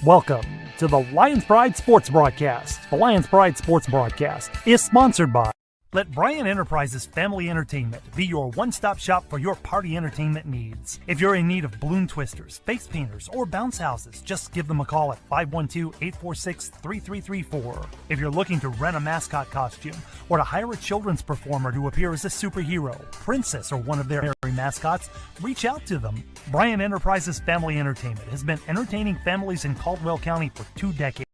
Welcome to the Lions Pride Sports Broadcast. The Lions Pride Sports Broadcast is sponsored by Let Bryan Enterprises Family Entertainment be your one-stop shop for your party entertainment needs. If you're in need of balloon twisters, face painters, or bounce houses, just give them a call at 512-846-3334. If you're looking to rent a mascot costume or to hire a children's performer to appear as a superhero, princess, or one of their mascots, reach out to them. Bryan Enterprises Family Entertainment has been entertaining families in Caldwell County for 2 decades.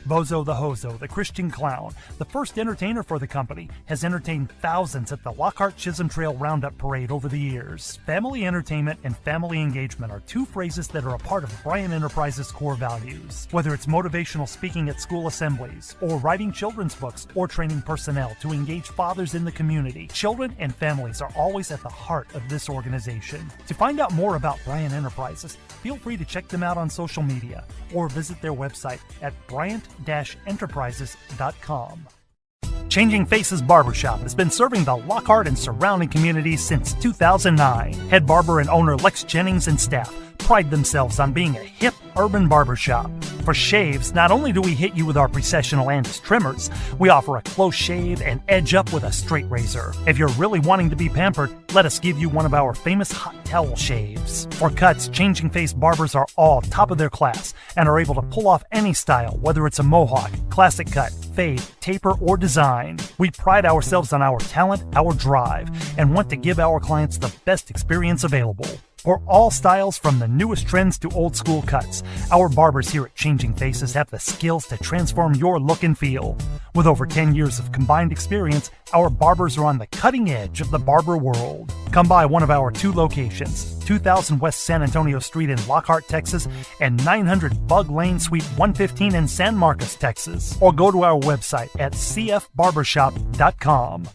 Bozo the Hozo, the Christian Clown, the first entertainer for the company, has entertained thousands at the Lockhart Chisholm Trail Roundup Parade over the years. Family entertainment and family engagement are 2 phrases that are a part of Bryan Enterprises' core values. Whether it's motivational speaking at school assemblies, or writing children's books, or training personnel to engage fathers in the community, children and families are always at the heart of this organization. To find out more about Bryan Enterprises, feel free to check them out on social media or visit their website at bryant-enterprises.com. Changing Faces Barbershop has been serving the Lockhart and surrounding communities since 2009. Head barber and owner Lex Jennings and staff pride themselves on being a hip urban barbershop. For shaves, not only do we hit you with our Precessional Andis trimmers, we offer a close shave and edge up with a straight razor. If you're really wanting to be pampered, let us give you one of our famous hot towel shaves. For cuts, Changing Face barbers are all top of their class and are able to pull off any style, whether it's a mohawk, classic cut, fade, taper, or design. We pride ourselves on our talent, our drive, and want to give our clients the best experience available. For all styles, from the newest trends to old school cuts, our barbers here at Changing Faces have the skills to transform your look and feel. With over 10 years of combined experience, our barbers are on the cutting edge of the barber world. Come by one of our 2 locations, 2000 West San Antonio Street in Lockhart, Texas, and 900 Bug Lane, Suite 115 in San Marcos, Texas. Or go to our website at cfbarbershop.com.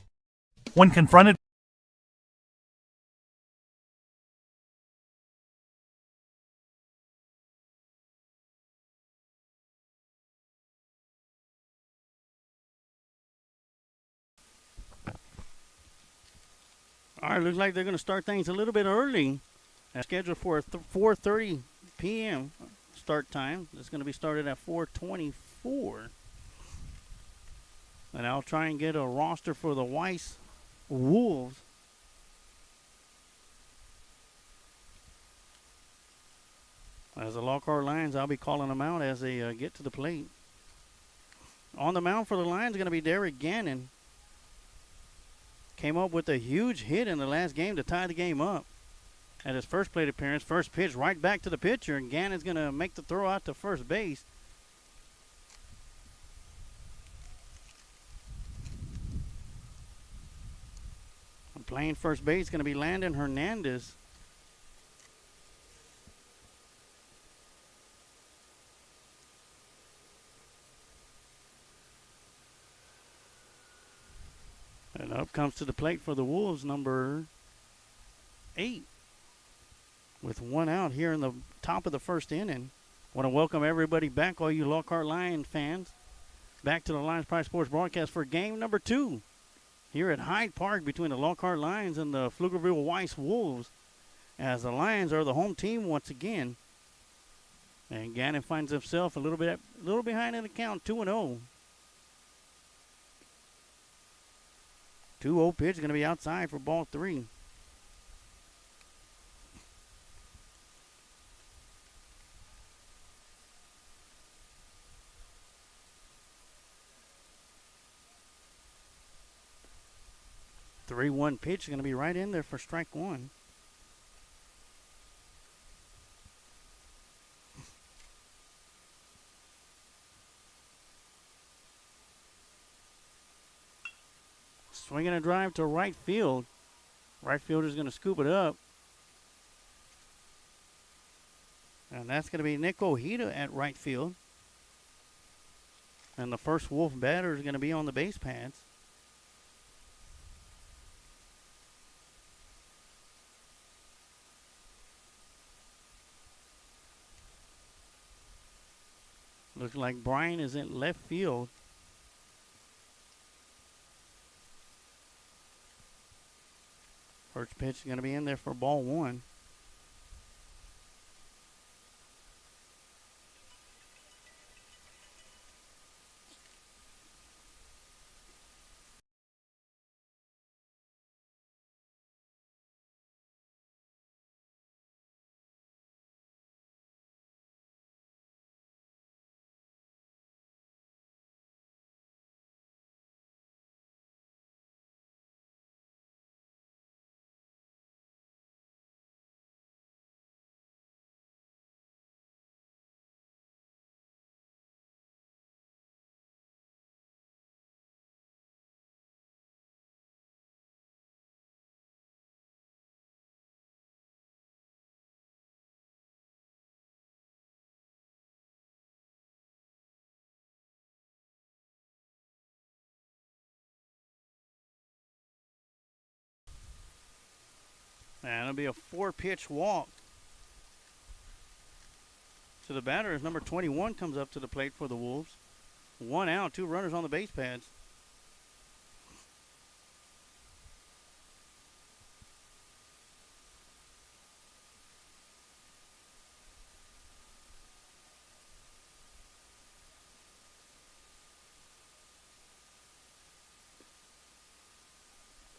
When confronted All right, looks like they're going to start things a little bit early. Scheduled for a 4:30 p.m. start time. It's going to be started at 4:24. And I'll try and get a roster for the Weiss Wolves. As the Lockhart Lions, I'll be calling them out as they get to the plate. On the mound for the Lions is going to be Derek Gannon. Came up with a huge hit in the last game to tie the game up. At his first plate appearance, first pitch right back to the pitcher, and Gannon's going to make the throw out to first base. And playing first base is going to be Landon Hernandez. And up comes to the plate for the Wolves, number 8. With 1 out here in the top of the first inning. Want to welcome everybody back, all you Lockhart Lions fans, back to the Lions Pride Sports Broadcast for game number 2 here at Hyde Park between the Lockhart Lions and the Pflugerville Weiss Wolves, as the Lions are the home team once again. And Gannon finds himself a little behind in the count, 2-0. 2-0 pitch is going to be outside for ball 3. The 3-1 pitch is going to be right in there for strike 1. Swinging a drive to right field. Right fielder's going to scoop it up. And that's going to be Nick Ojeda at right field. And the first Wolf batter is going to be on the base pads. Looks like Bryan is in left field. First pitch is going to be in there for ball 1. And it'll be a 4-pitch walk to the batter as number 21 comes up to the plate for the Wolves. 1 out, 2 runners on the base pads.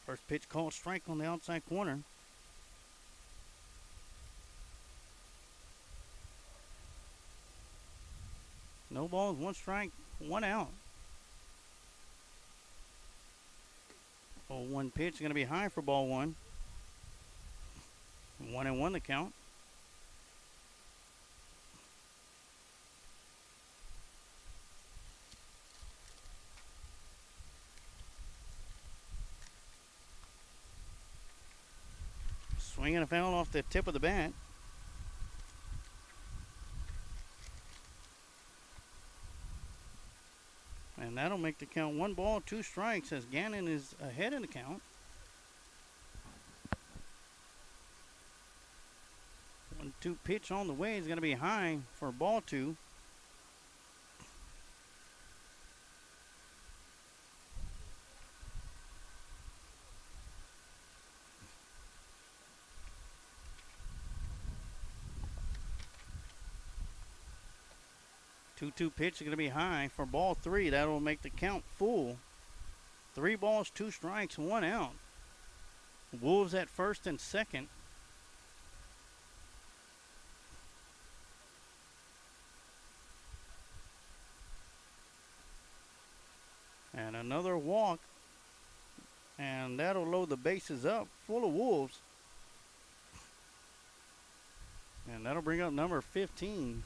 First pitch called strike on the outside corner. No balls, 1 strike, 1 out. 0-1 pitch is going to be high for ball 1. 1-1 the count. Swinging a foul off the tip of the bat. And that'll make the count 1 ball, 2 strikes as Gannon is ahead in the count. 1-2 pitch on the way is going to be high for ball 2. Two pitch is going to be high for ball 3. That'll make the count full. 3 balls, 2 strikes, 1 out. Wolves at first and second. And another walk. And that'll load the bases up full of Wolves. And that'll bring up number 15.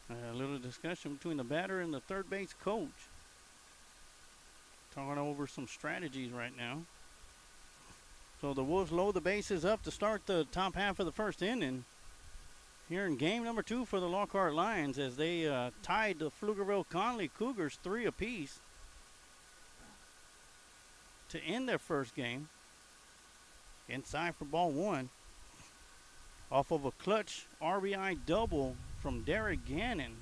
A little discussion between the batter and the third base coach. Talking over some strategies right now. So the Wolves load the bases up to start the top half of the first inning. Here in game number 2 for the Lockhart Lions as they tied the Pflugerville-Conley Cougars 3 apiece to end their first game. Inside for ball 1. Off of a clutch RBI double from Derek Gannon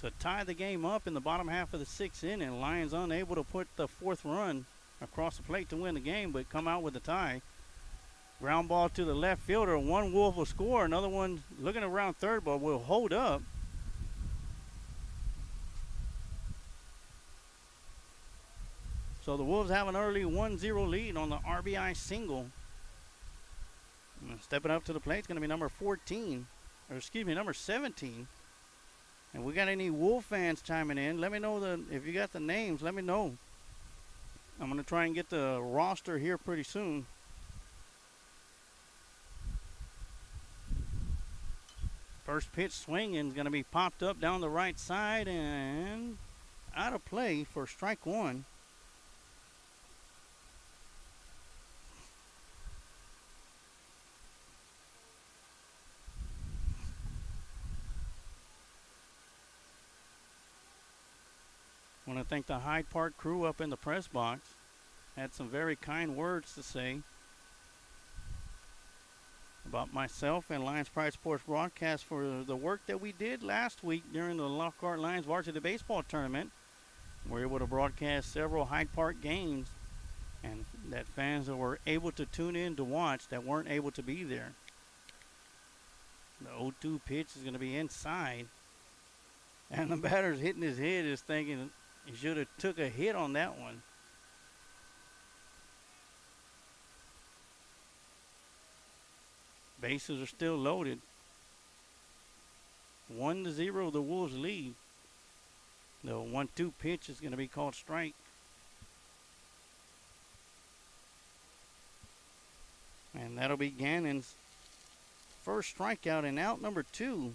to tie the game up in the bottom half of the 6th inning. Lions unable to put the 4th run across the plate to win the game, but come out with a tie. Ground ball to the left fielder. One Wolf will score. Another one looking around third, but will hold up. So the Wolves have an early 1-0 lead on the RBI single. And stepping up to the plate is going to be number 14. Or excuse me, number 17. And we got any Wolf fans chiming in. Let me know if you got the names. Let me know. I'm going to try and get the roster here pretty soon. First pitch swinging is going to be popped up down the right side and out of play for strike 1. I want to thank the Hyde Park crew up in the press box. Had some very kind words to say about myself and Lions Pride Sports Broadcast for the work that we did last week during the Lockhart Lions Varsity Baseball Tournament. We were able to broadcast several Hyde Park games and that fans that were able to tune in to watch that weren't able to be there. The 0-2 pitch is going to be inside. And the batter's hitting his head is thinking he should have took a hit on that one. Bases are still loaded. 1-0 the Wolves lead. The 1-2 pitch is going to be called strike. And that'll be Gannon's first strikeout and out number 2.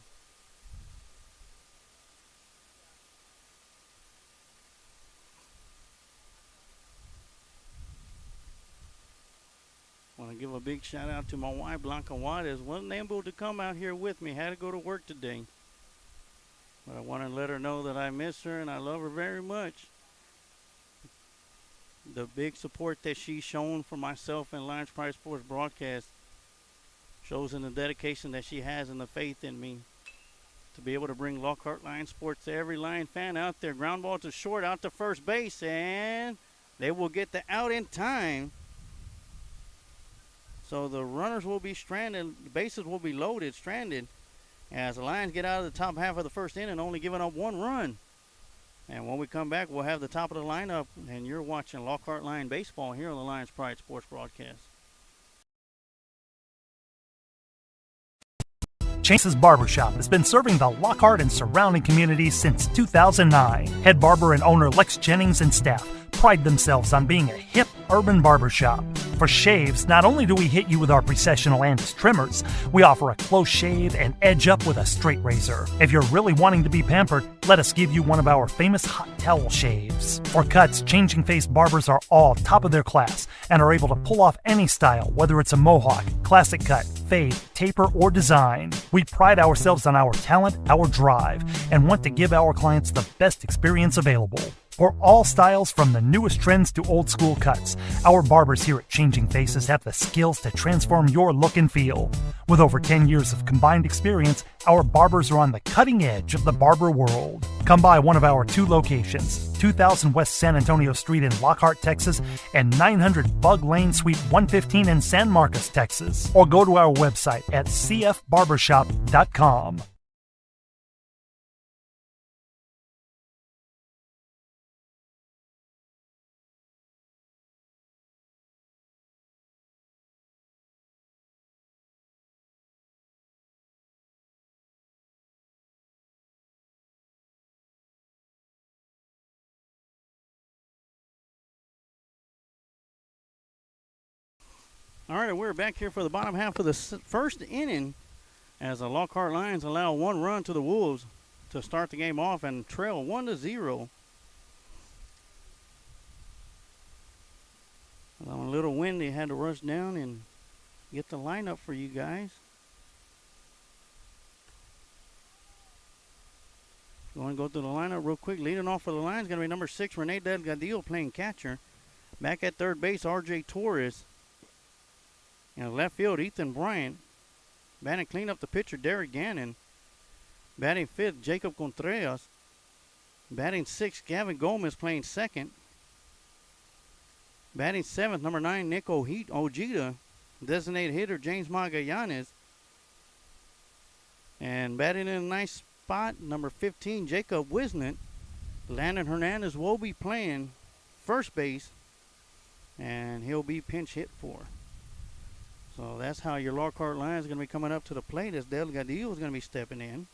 Want want to give a big shout out to my wife, Blanca Juarez. Wasn't able to come out here with me. Had to go to work today. But I want to let her know that I miss her and I love her very much. The big support that she's shown for myself and Lions Pride Sports broadcast shows in the dedication that she has and the faith in me to be able to bring Lockhart Lions Sports to every Lion fan out there. Ground ball to short, out to first base, and they will get the out in time. So the runners will be stranded, the bases will be loaded, stranded, as the Lions get out of the top half of the first inning, only giving up one run. And when we come back, we'll have the top of the lineup, and you're watching Lockhart Lion Baseball here on the Lions Pride Sports broadcast. Chase's Barbershop has been serving the Lockhart and surrounding communities since 2009. Head barber and owner Lex Jennings and staff pride themselves on being a hip urban barbershop. For shaves, not only do we hit you with our Precessional Andis trimmers, we offer a close shave and edge up with a straight razor. If you're really wanting to be pampered, let us give you one of our famous hot towel shaves. For cuts, Changing Face barbers are all top of their class and are able to pull off any style, whether it's a mohawk, classic cut, fade, taper, or design. We pride ourselves on our talent, our drive, and want to give our clients the best experience available. For all styles, from the newest trends to old school cuts, our barbers here at Changing Faces have the skills to transform your look and feel. With over 10 years of combined experience, our barbers are on the cutting edge of the barber world. Come by one of our two locations, 2000 West San Antonio Street in Lockhart, Texas, and 900 Bug Lane, Suite 115 in San Marcos, Texas. Or go to our website at cfbarbershop.com. All right, we're back here for the bottom half of the first inning as the Lockhart Lions allow one run to the Wolves to start the game off and trail 1-0. A little windy, had to rush down and get the lineup for you guys. Going to go through the lineup real quick. Leading off for the Lions going to be number 6, Rene Delgadillo, playing catcher. Back at third base, R.J. Torres. In left field, Ethan Bryant. Batting clean up the pitcher, Derek Gannon. Batting fifth, Jacob Contreras. Batting sixth, Gavin Gomez, playing second. Batting seventh, number 9, Nick Ojeda. Designated hitter, James Magallanes. And batting in a nice spot, number 15, Jacob Wisnett. Landon Hernandez will be playing first base, and he'll be pinch hit for. So that's how your Lockhart Lions is going to be coming up to the plate, as Delgadillo is going to be stepping in.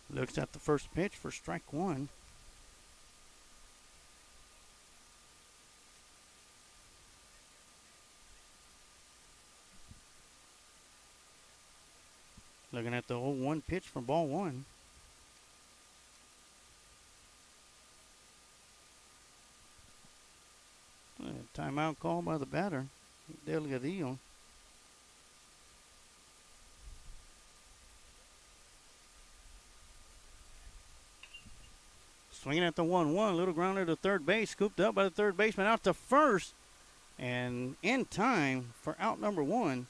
Looks at the first pitch for strike one. Looking at the 0-1 pitch for ball one. Timeout call by the batter, Delgadillo. Swinging at the 1-1, little grounder to third base, scooped up by the third baseman, out to first, and in time for out number 1.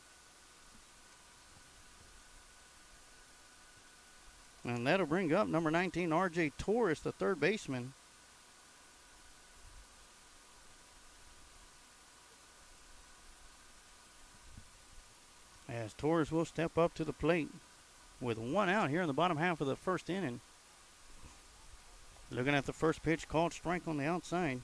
And that'll bring up number 19, R.J. Torres, the third baseman. As Torres will step up to the plate with one out here in the bottom half of the first inning. Looking at the first pitch, called strike on the outside.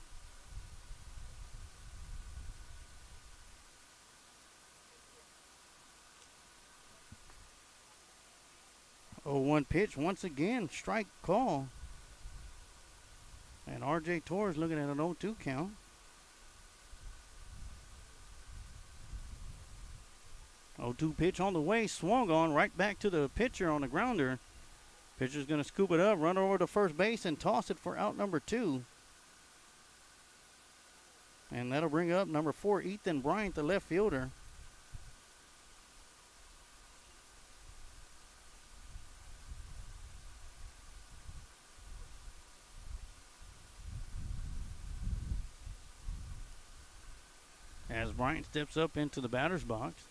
Oh, 1 pitch, once again, strike call. And R.J. Torres looking at an 0-2 count. Oh, 2 pitch on the way, swung on right back to the pitcher on the grounder. Pitcher's going to scoop it up, run over to first base, and toss it for out number 2. And that'll bring up number 4, Ethan Bryant, the left fielder. As Bryant steps up into the batter's box.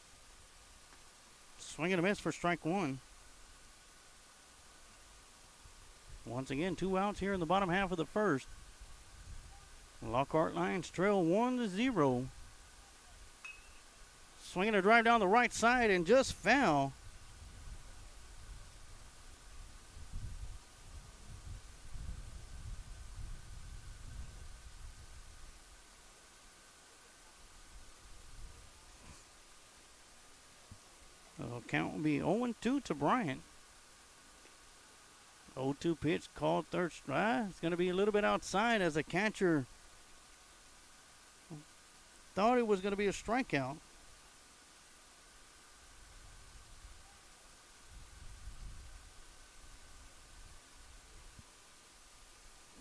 Swing and a miss for strike 1. Once again, 2 outs here in the bottom half of the first. Lockhart Lions trail 1-0. Swinging a drive down the right side and just foul. The count will be 0-2 to Bryant. 0-2 pitch called third strike. It's going to be a little bit outside as the catcher thought it was going to be a strikeout.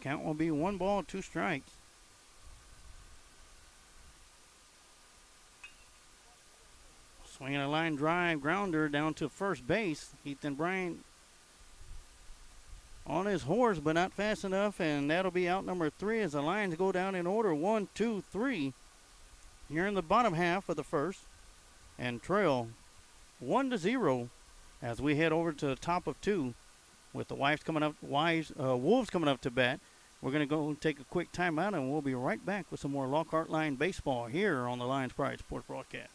Count will be 1 ball, 2 strikes. Swinging a line drive grounder down to first base. Ethan Bryant on his horse, but not fast enough, and that'll be out number 3 as the Lions go down in order 1, 2, 3 here in the bottom half of the first, and trail 1-0 as we head over to the top of 2 with the Wolves coming up to bat. We're going to go take a quick timeout, and we'll be right back with some more Lockhart Line baseball here on the Lions Pride Sports Broadcast.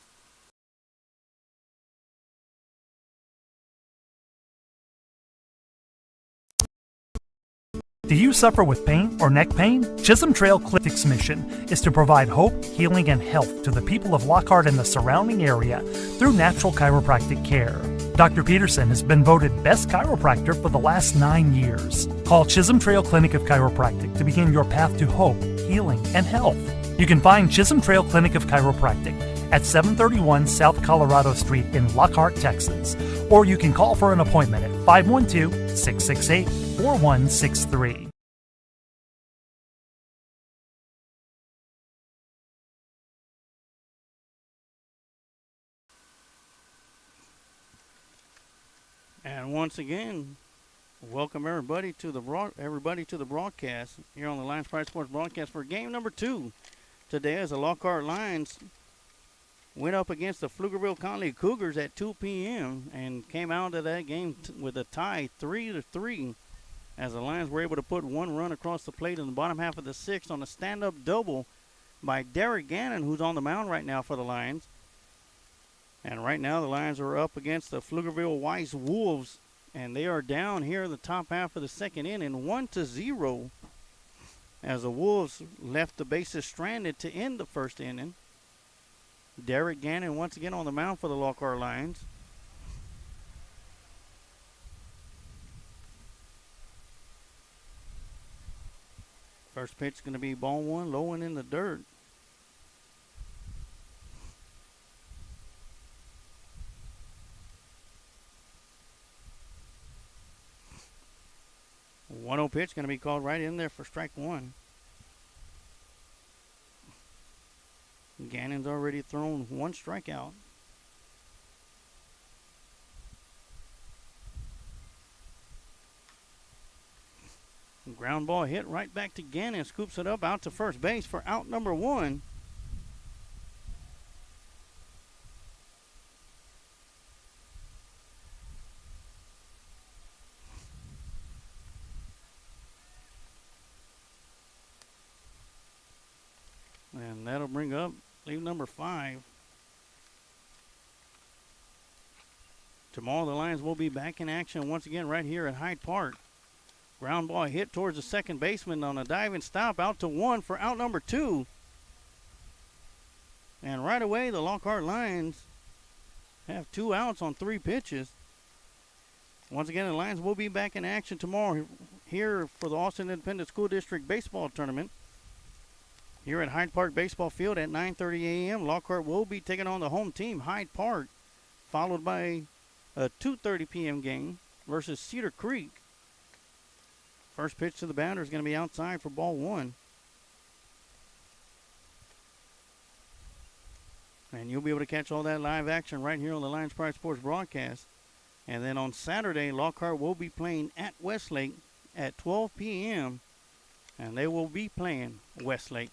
Do you suffer with pain or neck pain? Chisholm Trail Clinic's mission is to provide hope, healing, and health to the people of Lockhart and the surrounding area through natural chiropractic care. Dr. Peterson has been voted Best Chiropractor for the last 9 years. Call Chisholm Trail Clinic of Chiropractic to begin your path to hope, healing, and health. You can find Chisholm Trail Clinic of Chiropractic at 731 South Colorado Street in Lockhart, Texas. Or you can call for an appointment at 512-668-4163. And once again, welcome everybody to the broadcast here on the Lions Pride Sports Broadcast for game number 2 today, as the Lockhart Lions went up against the Pflugerville County Cougars at 2 p.m. and came out of that game with a tie 3-3, as the Lions were able to put 1 run across the plate in the bottom half of the 6th on a stand-up double by Derek Gannon, who's on the mound right now for the Lions. And right now the Lions are up against the Pflugerville Weiss Wolves, and they are down here in the top half of the second inning 1-0, as the Wolves left the bases stranded to end the first inning. Derek Gannon once again on the mound for the Lockhart Lions. First pitch is going to be ball 1, low and in the dirt. One-0 pitch going to be called right in there for strike 1. Gannon's already thrown 1 strikeout. Ground ball hit right back to Gannon. Scoops it up out to first base for out number 1. And that'll bring up leave number 5. Tomorrow the Lions will be back in action once again right here at Hyde Park. Ground ball hit towards the second baseman on a diving stop out to 1 for out number 2. And right away the Lockhart Lions have 2 outs on 3 pitches. Once again, the Lions will be back in action tomorrow here for the Austin Independent School District Baseball Tournament here at Hyde Park Baseball Field at 9:30 a.m. Lockhart will be taking on the home team, Hyde Park, followed by a 2:30 p.m. game versus Cedar Creek First pitch to the batter is going to be outside for ball one. And you'll be able to catch all that live action right here on the Lions Pride Sports broadcast. And then on Saturday, Lockhart will be playing at Westlake at 12 p.m. And they will be playing Westlake.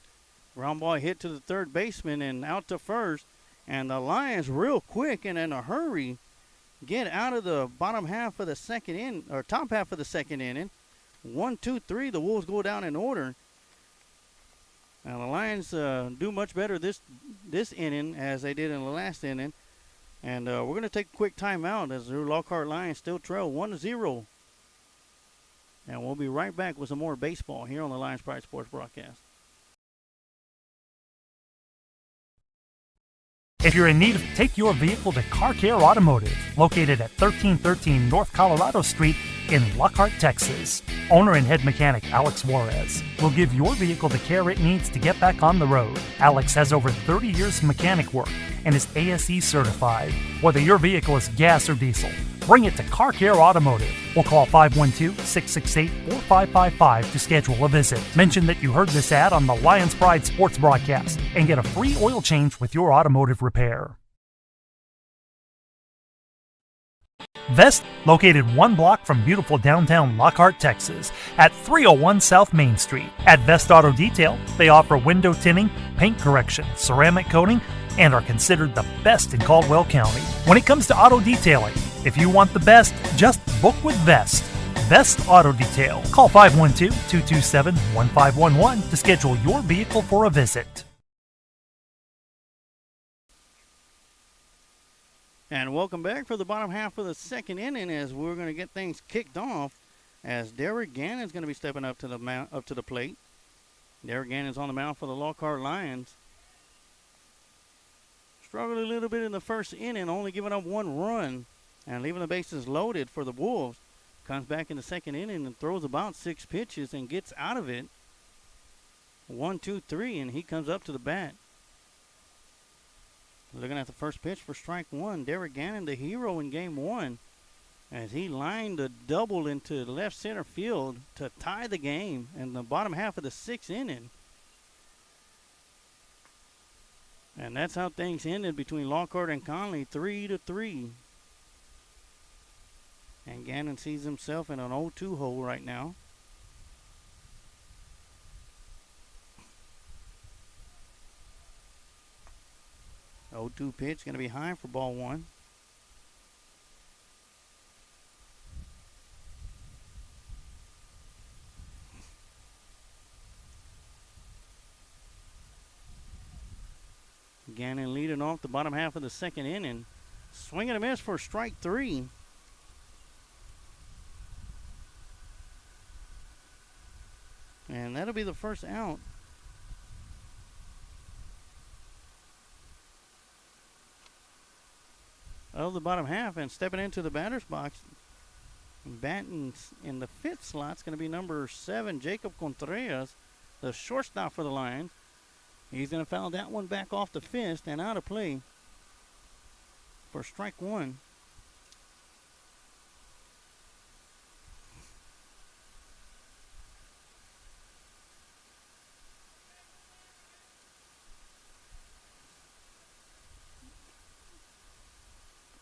Ground ball hit to the third baseman and out to first. And the Lions real quick and in a hurry get out of the bottom half of the second inning, or top half of the second inning. 1, 2, 3, the Wolves go down in order. Now the Lions do much better this inning as they did in the last inning. And we're going to take a quick timeout as the Lockhart Lions still trail 1-0. And we'll be right back with some more baseball here on the Lions Pride Sports broadcast. If you're in need, take your vehicle to Car Care Automotive, located at 1313 North Colorado Street in Lockhart, Texas. Owner and head mechanic Alex Juarez will give your vehicle the care it needs to get back on the road. Alex has over 30 years of mechanic work and is ASE certified. Whether your vehicle is gas or diesel, bring it to Car Care Automotive. We'll call 512-668-4555 to schedule a visit. Mention that you heard this ad on the Lions Pride Sports broadcast and get a free oil change with your automotive repair. Vest, located 1 block from beautiful downtown Lockhart, Texas, at 301 South Main Street. At Vest Auto Detail, they offer window tinting, paint correction, ceramic coating, and are considered the best in Caldwell County. When it comes to auto detailing, if you want the best, just book with Vest. Vest Auto Detail. Call 512-227-1511 to schedule your vehicle for a visit. And welcome back for the bottom half of the second inning as we're going to get things kicked off as Derek Gannon's going to be stepping up to the plate. Derek Gannon's on the mound for the Lockhart Lions. Struggled a little bit in the first inning, only giving up 1 run and leaving the bases loaded for the Wolves. Comes back in the second inning and throws about 6 pitches and gets out of it. 1, 2, 3, and he comes up to the bat. Looking at the first pitch for strike 1, Derek Gannon, the hero in game 1, as he lined a double into left center field to tie the game in the bottom half of the 6th inning. And that's how things ended between Lockhart and Conley, 3-3. And Gannon sees himself in an 0-2 hole right now. The 0-2 pitch going to be high for ball 1. Gannon leading off the bottom half of the second inning. Swing and a miss for strike 3. And that'll be the first out. Of the bottom half, and stepping into the batter's box, batting in the 5th slot is going to be number 7, Jacob Contreras, the shortstop for the Lions. He's going to foul that one back off the fist and out of play for strike 1.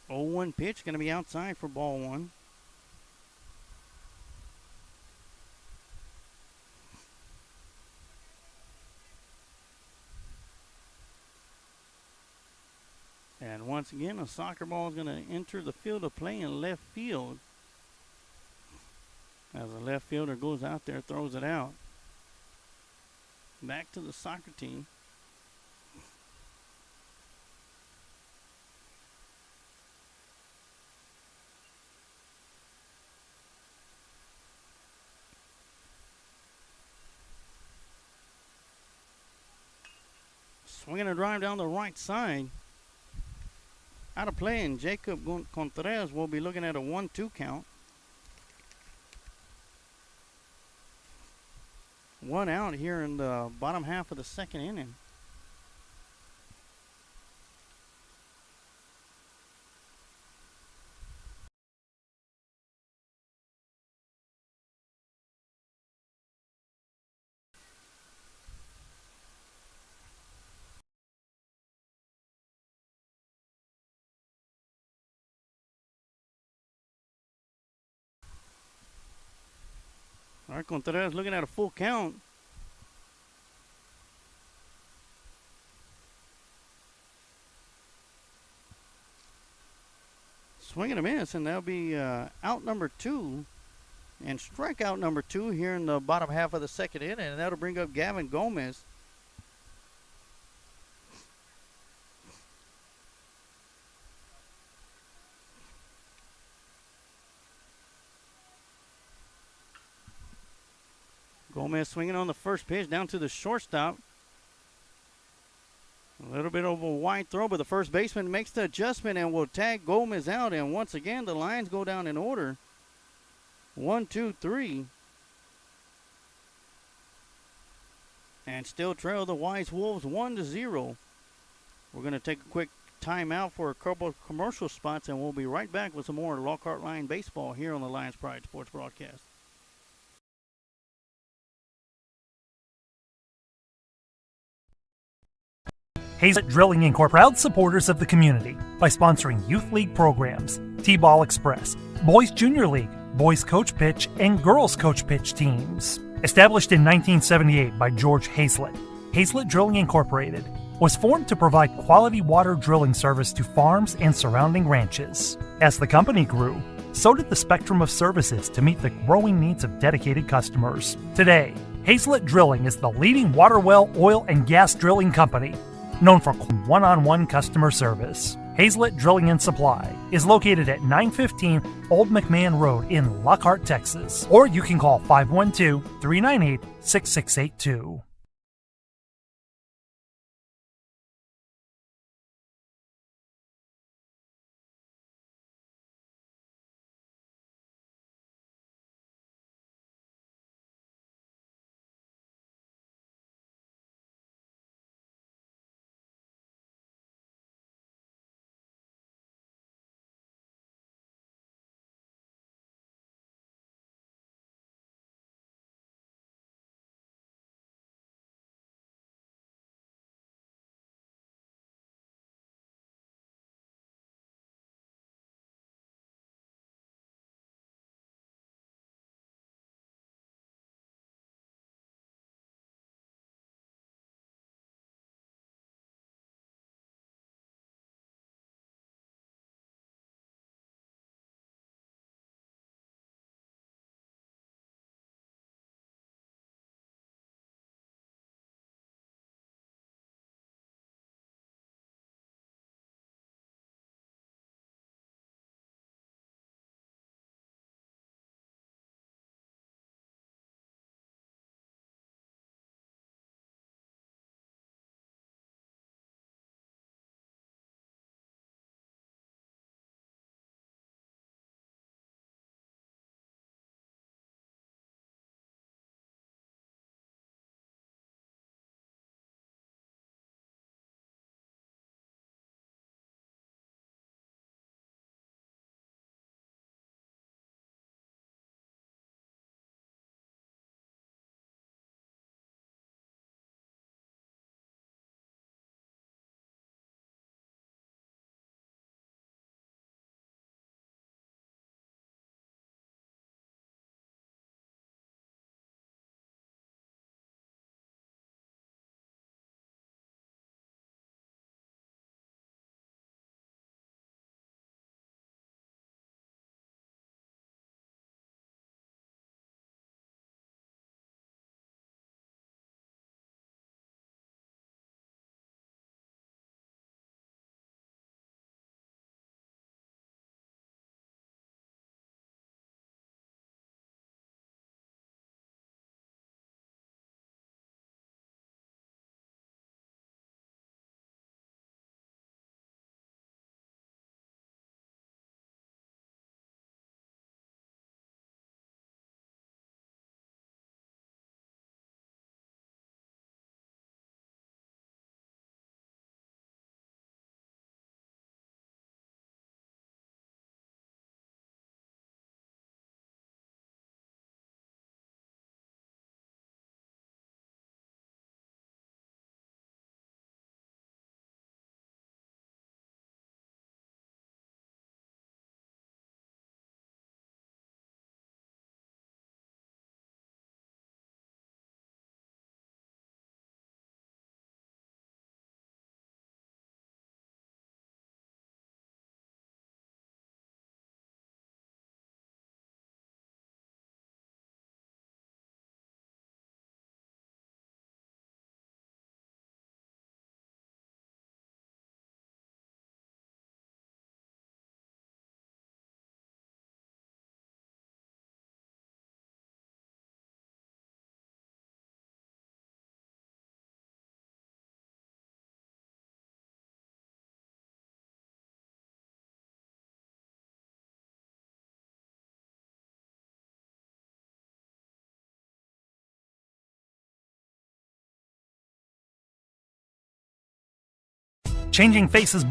One pitch going to be outside for ball 1. And once again, a soccer ball is going to enter the field of play in left field. As the left fielder goes out there, throws it out. Back to the soccer team. Swinging a drive down the right side. Out of play, and Jacob Contreras will be looking at a 1-2 count. 1 out here in the bottom half of the second inning. All right, Contreras looking at a full count. Swing and a miss, and that'll be out number 2 and strikeout number 2 here in the bottom half of the second inning, and that'll bring up Gavin Gomez. Gomez swinging on the first pitch down to the shortstop. A little bit of a wide throw, but the first baseman makes the adjustment and will tag Gomez out. And once again, the lines go down in order. 1, 2, 3. And still trail the Weiss Wolves 1-0. We're going to take a quick timeout for a couple of commercial spots, and we'll be right back with some more Lockhart Lion baseball here on the Lions Pride Sports Broadcast. Hazlet Drilling Inc. are proud supporters of the community by sponsoring youth league programs, T-Ball Express, Boys Junior League, Boys Coach Pitch, and Girls Coach Pitch teams. Established in 1978 by George Hazlet, Hazlet Drilling Incorporated was formed to provide quality water drilling service to farms and surrounding ranches. As the company grew, so did the spectrum of services to meet the growing needs of dedicated customers. Today, Hazlet Drilling is the leading water well, oil, and gas drilling company known for one-on-one customer service. Hazlet Drilling and Supply is located at 915 Old McMahon Road in Lockhart, Texas. Or you can call 512-398-6682. Changing Faces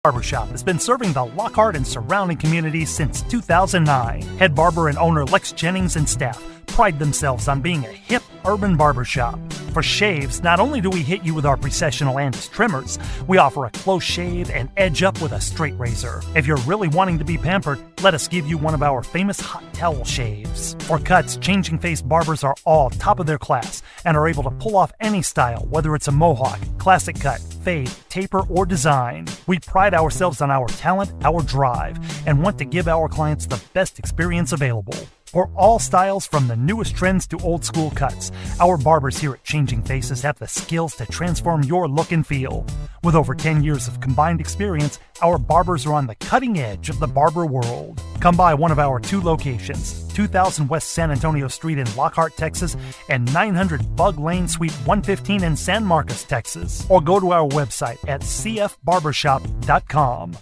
Barbershop has been serving the Lockhart and surrounding communities since 2009. Head barber and owner Lex Jennings and staff pride themselves on being a hip urban barbershop. For shaves, not only do we hit you with our Precessional Andis trimmers, we offer a close shave and edge up with a straight razor. If you're really wanting to be pampered, let us give you one of our famous hot towel shaves. For cuts, Changing Face barbers are all top of their class and are able to pull off any style, whether it's a mohawk, classic cut, fade, taper, or design. We pride ourselves on our talent, our drive, and want to give our clients the best experience available. For all styles, from the newest trends to old school cuts, our barbers here at Changing Faces have the skills to transform your look and feel. With over 10 years of combined experience, our barbers are on the cutting edge of the barber world. Come by one of our two locations, 2000 West San Antonio Street in Lockhart, Texas, and 900 Bug Lane, Suite 115 in San Marcos, Texas. Or go to our website at cfbarbershop.com.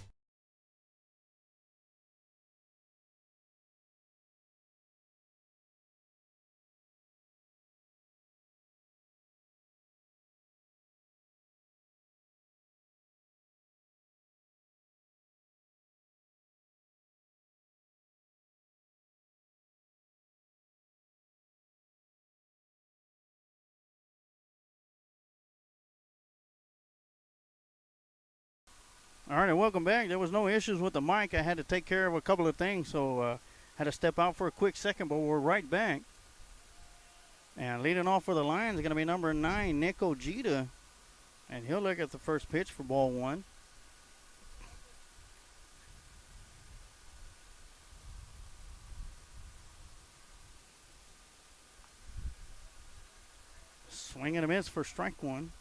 All right, and welcome back. There was no issues with the mic. I had to take care of a couple of things, so had to step out for a quick second, but we're right back. And leading off for the Lions is going to be number 9, Nick Ojeda. And he'll look at the first pitch for ball one. Swing and a miss for strike one.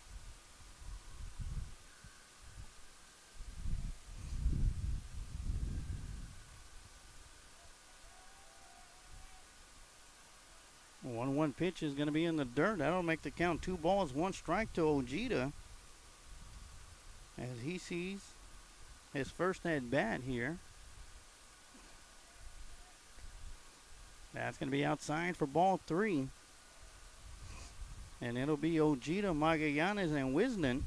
One pitch is going to be in the dirt. That'll make the count 2 balls, 1 strike to Ojeda, as he sees his first at bat here. That's going to be outside for ball 3. And it'll be Ojeda, Magallanes, and Wisnan.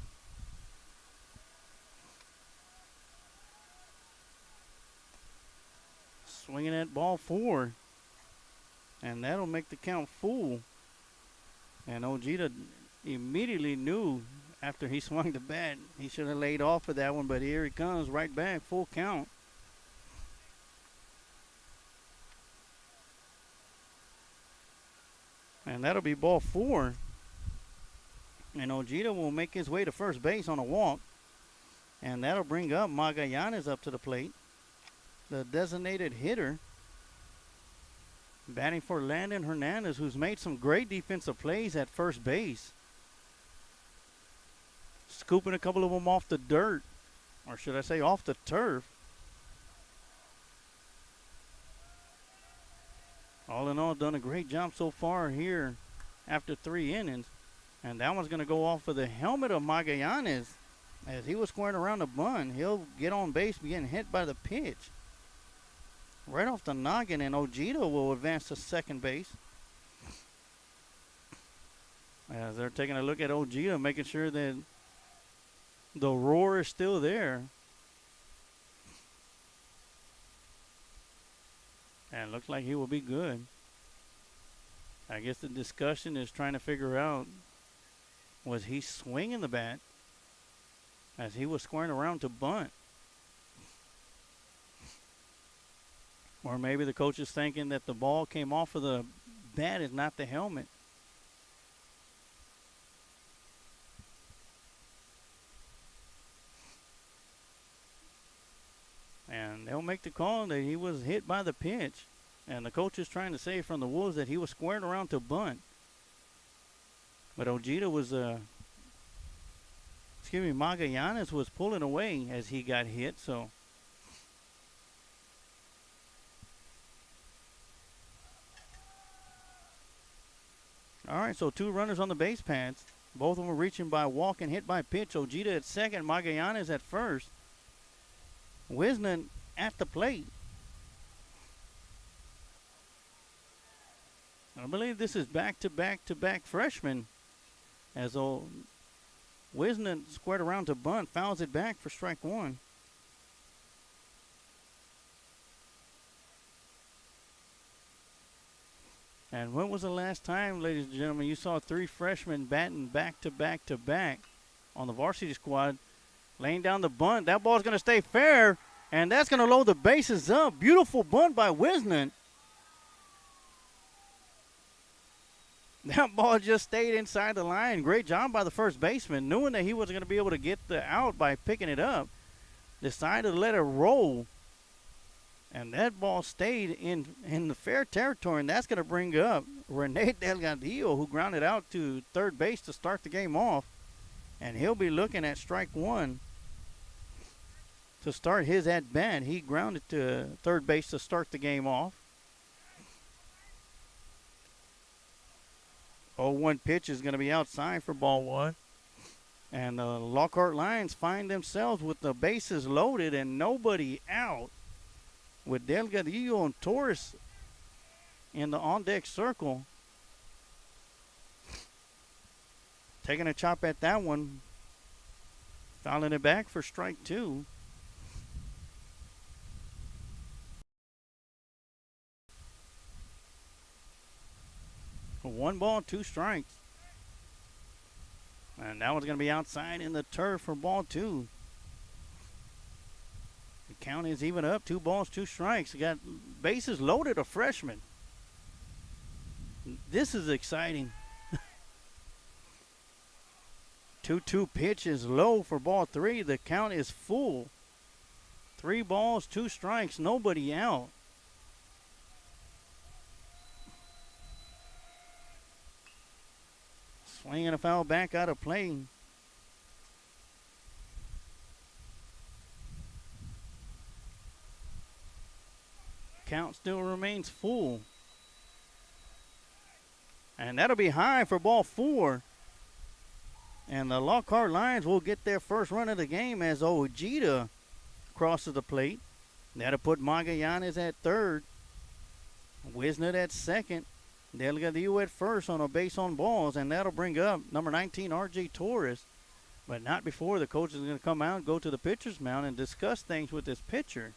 Swinging at ball 4. And that'll make the count full. And Ojeda immediately knew after he swung the bat he should have laid off for that one, but here he comes right back, full count. And that'll be ball 4. And Ojeda will make his way to first base on a walk. And that'll bring up Magallanes up to the plate, the designated hitter. Batting for Landon Hernandez, who's made some great defensive plays at first base. Scooping a couple of them off the dirt, or should I say off the turf. All in all, done a great job so far here after 3 innings. And that one's going to go off of the helmet of Magallanes. As he was squaring around the bunt, he'll get on base, begin hit by the pitch. Right off the noggin, and Ojeda will advance to second base. As they're taking a look at Ojeda, making sure that the roar is still there. And looks like he will be good. I guess the discussion is trying to figure out, was he swinging the bat as he was squaring around to bunt? Or maybe the coach is thinking that the ball came off of the bat and not the helmet. And they'll make the call that he was hit by the pitch. And the coach is trying to say from the Wolves that he was squaring around to bunt. But Ojeda was, Magallanes was pulling away as he got hit, so. All right, so 2 runners on the base paths. Both of them reaching by walk and hit by pitch. Ojeda at second, Magallanes at first. Wisnan at the plate. I believe this is back-to-back-to-back freshmen, as Wisnant squared around to bunt, fouls it back for strike one. And when was the last time, ladies and gentlemen, you saw three freshmen batting back to back to back on the varsity squad, laying down the bunt? That ball's going to stay fair, and that's going to load the bases up. Beautiful bunt by Wisnant. That ball just stayed inside the line. Great job by the first baseman, knowing that he wasn't going to be able to get the out by picking it up. Decided to let it roll. And that ball stayed in the fair territory, and that's going to bring up Rene Delgadillo, who grounded out to third base to start the game off. And he'll be looking at strike one to start his at-bat. He grounded to third base to start the game off. 0-1 pitch is going to be outside for ball one. And the Lockhart Lions find themselves with the bases loaded and nobody out, with Delgadillo and Torres in the on-deck circle. Taking a chop at that one. Fouling it back for strike two. One ball, two strikes. And that one's going to be outside in the turf for ball two. The count is even up. 2 balls, 2 strikes. You got bases loaded, a freshman. This is exciting. 2-2 pitch is low for ball three. The count is full. 3 balls, 2 strikes, nobody out. Swinging a foul back out of play. Count still remains full. And that'll be high for ball 4. And the Lockhart Lions will get their first run of the game as Ojeda crosses the plate. That'll put Magallanes at third. Wisnant at second. Delgadillo at first on a base on balls. And that'll bring up number 19, R.J. Torres. But not before the coach is going to come out and go to the pitcher's mound and discuss things with this pitcher.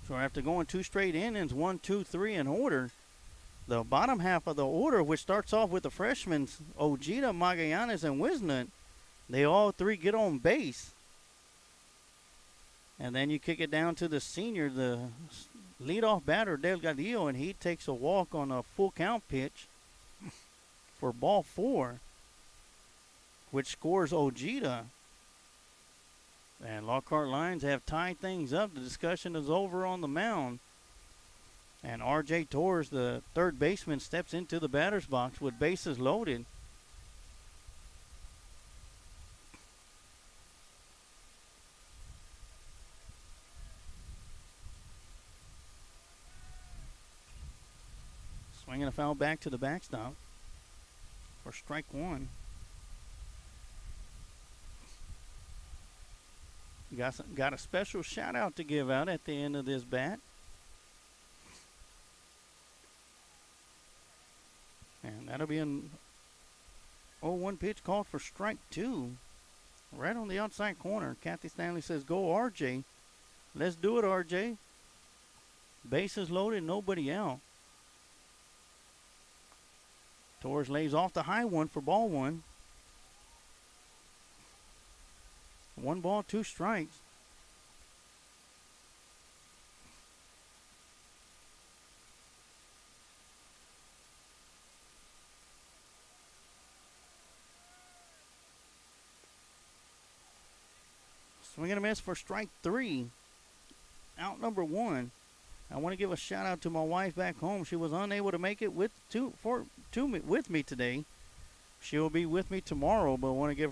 So after going 2 straight innings, 1, 2, 3 in order, the bottom half of the order, which starts off with the freshmen, Ojeda, Magallanes, and Wisnant, they all 3 get on base. And then you kick it down to the senior, the leadoff batter, Delgadillo, and he takes a walk on a full count pitch for ball 4, which scores Ojeda. And Lockhart Lions have tied things up. The discussion is over on the mound. And R.J. Torres, the third baseman, steps into the batter's box with bases loaded. Swinging a foul back to the backstop for strike 1. Got a special shout out to give out at the end of this bat. And that'll be an 0-1 pitch called for strike 2. Right on the outside corner. Kathy Stanley says, go RJ. Let's do it, RJ. Bases loaded, nobody out. Torres lays off the high one for ball 1. 1 ball, 2 strikes. Swing and a miss for strike 3. Out number 1. I want to give a shout out to my wife back home. She was unable to make it with me today. She'll be with me tomorrow, but I want to give